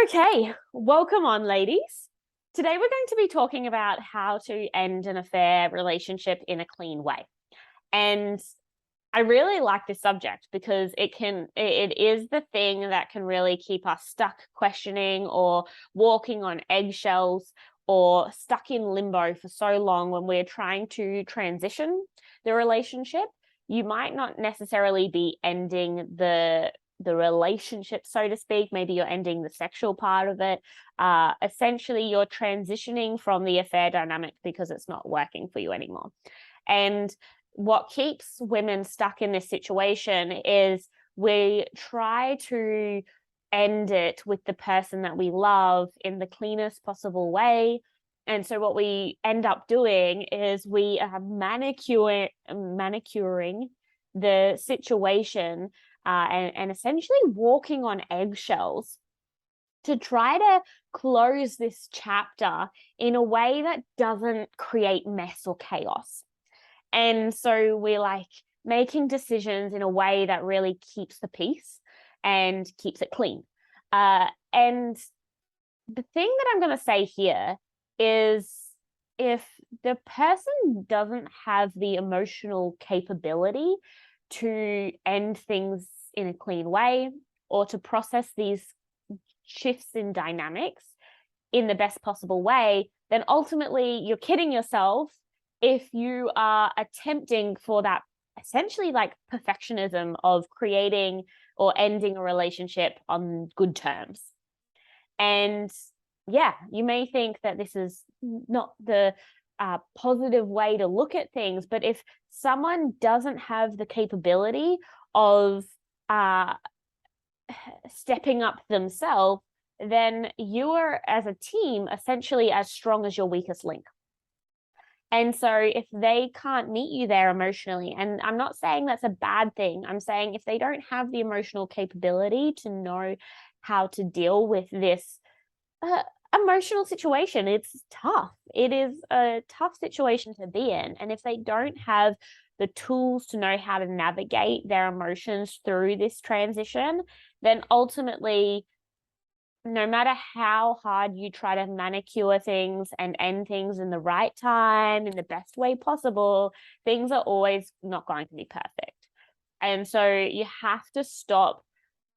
Okay, welcome on, ladies. Today we're going to be talking about how to end an affair relationship in a clean way. And I really like this subject because it is the thing that can really keep us stuck questioning or walking on eggshells or stuck in limbo for so long when we're trying to transition the relationship. You might not necessarily be ending the relationship, so to speak. Maybe you're ending the sexual part of it. Essentially, you're transitioning from the affair dynamic because it's not working for you anymore. And what keeps women stuck in this situation is we try to end it with the person that we love in the cleanest possible way. And so what we end up doing is we are manicuring the situation, and essentially walking on eggshells to try to close this chapter in a way that doesn't create mess or chaos. And so we're like making decisions in a way that really keeps the peace and keeps it clean. And the thing that I'm going to say here is if the person doesn't have the emotional capability to end things in a clean way or to process these shifts in dynamics in the best possible way, then ultimately you're kidding yourself if you are attempting for that essentially like perfectionism of creating or ending a relationship on good terms. And yeah, you may think that this is not the positive way to look at things, but if someone doesn't have the capability of stepping up themselves, then you are as a team essentially as strong as your weakest link. And so if they can't meet you there emotionally, and I'm not saying that's a bad thing, I'm saying if they don't have the emotional capability to know how to deal with this emotional situation, it's tough. It is a tough situation to be in. And if they don't have the tools to know how to navigate their emotions through this transition, then ultimately, no matter how hard you try to manicure things and end things in the right time, in the best way possible, things are always not going to be perfect. And so you have to stop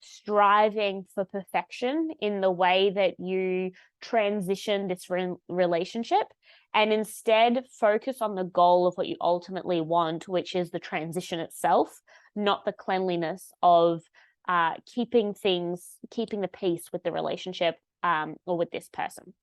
striving for perfection in the way that you transition this relationship and instead focus on the goal of what you ultimately want, which is the transition itself, not the cleanliness of keeping the peace with the relationship, or with this person.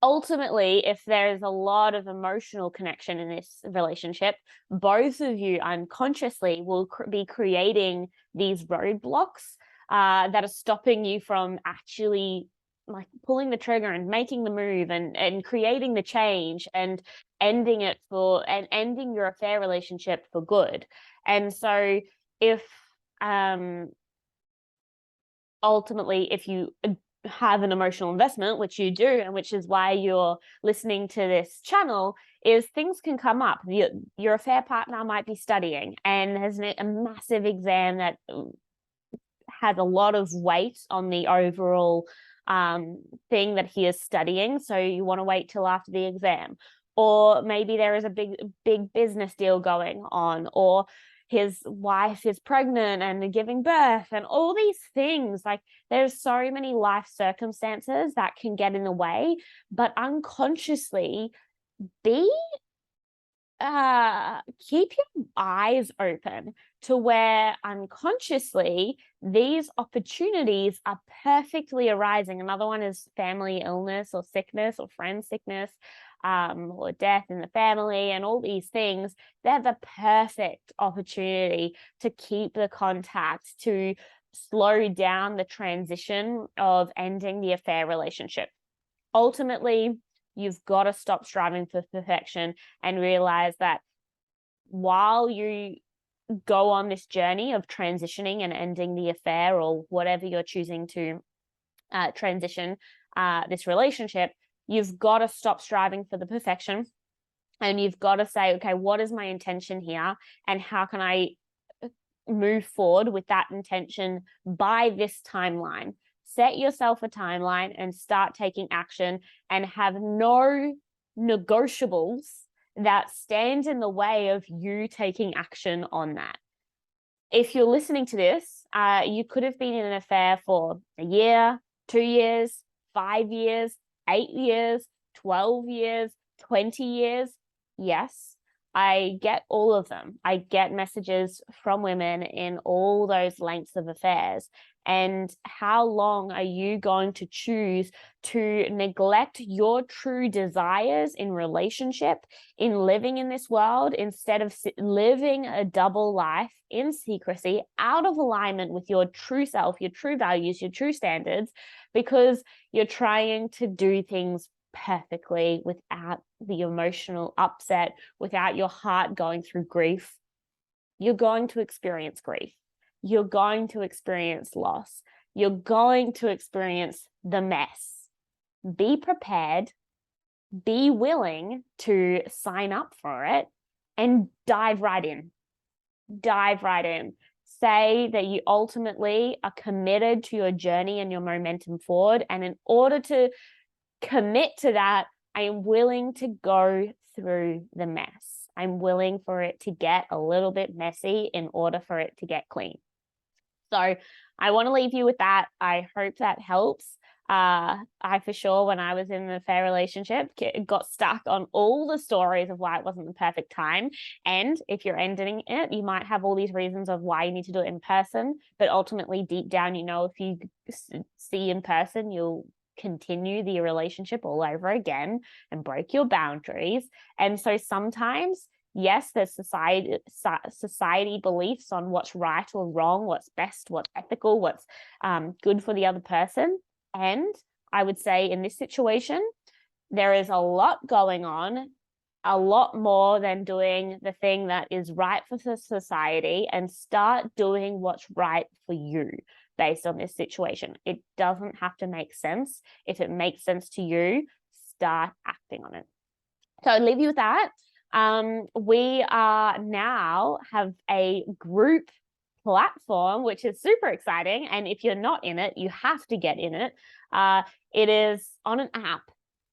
Ultimately, if there is a lot of emotional connection in this relationship, both of you unconsciously will be creating these roadblocks that are stopping you from actually like pulling the trigger and making the move and creating the change and ending your affair relationship for good. And so if ultimately, if you have an emotional investment, which you do, and which is why you're listening to this channel, is things can come up. Your affair partner might be studying and has a massive exam that has a lot of weight on the overall thing that he is studying. So you want to wait till after the exam. Or maybe there is a big business deal going on, or his wife is pregnant and giving birth and all these things. Like there's so many life circumstances that can get in the way, but unconsciously be keep your eyes open to where unconsciously these opportunities are perfectly arising. Another one is family illness or sickness or friend sickness, or death in the family, and all these things. They're the perfect opportunity to keep the contact, to slow down the transition of ending the affair relationship. Ultimately, you've got to stop striving for perfection and realize that while you go on this journey of transitioning and ending the affair or whatever you're choosing to transition this relationship, you've got to stop striving for the perfection, and you've got to say, okay, what is my intention here, and how can I move forward with that intention by this timeline? Set yourself a timeline and start taking action, and have no negotiables that stand in the way of you taking action on that. If you're listening to this, you could have been in an affair for a year, 2 years, 5 years, 8 years, 12 years, 20 years. Yes, I get all of them. I get messages from women in all those lengths of affairs. And how long are you going to choose to neglect your true desires in relationship, in living in this world, instead of living a double life in secrecy, out of alignment with your true self, your true values, your true standards, because you're trying to do things perfectly without the emotional upset, without your heart going through grief? You're going to experience grief. You're going to experience loss. You're going to experience the mess. Be prepared, be willing to sign up for it, and dive right in. Dive right in. Say that you ultimately are committed to your journey and your momentum forward. And in order to commit to that, I am willing to go through the mess. I'm willing for it to get a little bit messy in order for it to get clean. So I want to leave you with that. I hope that helps. I, for sure, when I was in an affair relationship, got stuck on all the stories of why it wasn't the perfect time. And if you're ending it, you might have all these reasons of why you need to do it in person. But ultimately, deep down, you know, if you see in person, you'll continue the relationship all over again and break your boundaries. And so sometimes, yes, there's society beliefs on what's right or wrong, what's best, what's ethical, what's good for the other person. And I would say in this situation, there is a lot going on, a lot more than doing the thing that is right for the society, and start doing what's right for you based on this situation. It doesn't have to make sense. If it makes sense to you, start acting on it. So I'll leave you with that. We are now have a group platform, which is super exciting. And if you're not in it, you have to get in it. It is on an app,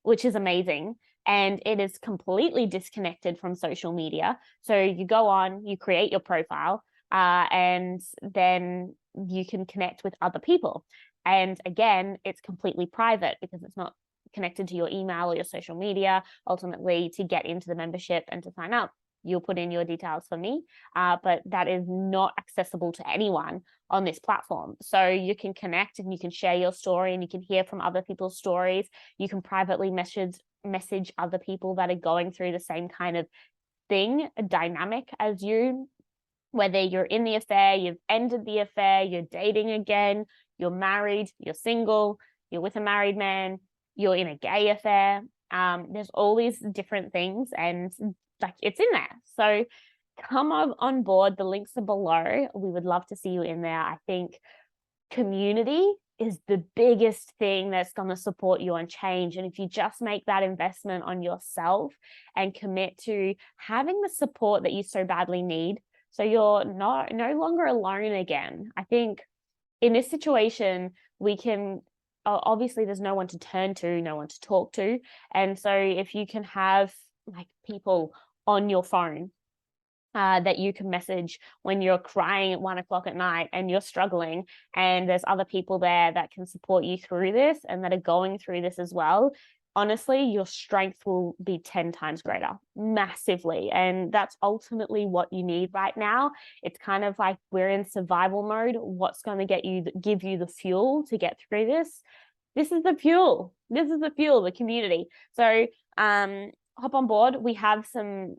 which is amazing. And it is completely disconnected from social media. So you go on, you create your profile, and then you can connect with other people. And again, it's completely private because it's not connected to your email or your social media. Ultimately, to get into the membership and to sign up, you'll put in your details for me, but that is not accessible to anyone on this platform. So you can connect and you can share your story, and you can hear from other people's stories. You can privately message other people that are going through the same kind of thing, dynamic as you, whether you're in the affair, you've ended the affair, you're dating again, you're married, you're single, you're with a married man, you're in a gay affair. There's all these different things, and like it's in there. So come on board. The links are below. We would love to see you in there. I think community is the biggest thing that's going to support you on change. And if you just make that investment on yourself and commit to having the support that you so badly need, so you're no longer alone again. I think in this situation, we can, obviously there's no one to turn to, no one to talk to. And so if you can have like people on your phone that you can message when you're crying at 1 o'clock at night and you're struggling, and there's other people there that can support you through this and that are going through this as well, honestly, your strength will be 10 times greater, massively. And that's ultimately what you need right now. It's kind of like we're in survival mode. What's going to give you the fuel to get through this? This is the fuel. This is the fuel, the community. So hop on board. We have some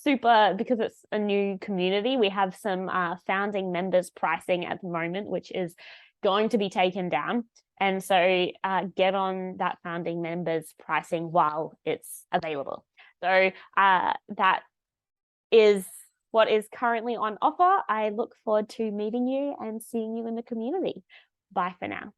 because it's a new community, we have some founding members pricing at the moment, which is going to be taken down. And so get on that founding members pricing while it's available. So that is what is currently on offer. I look forward to meeting you and seeing you in the community. Bye for now.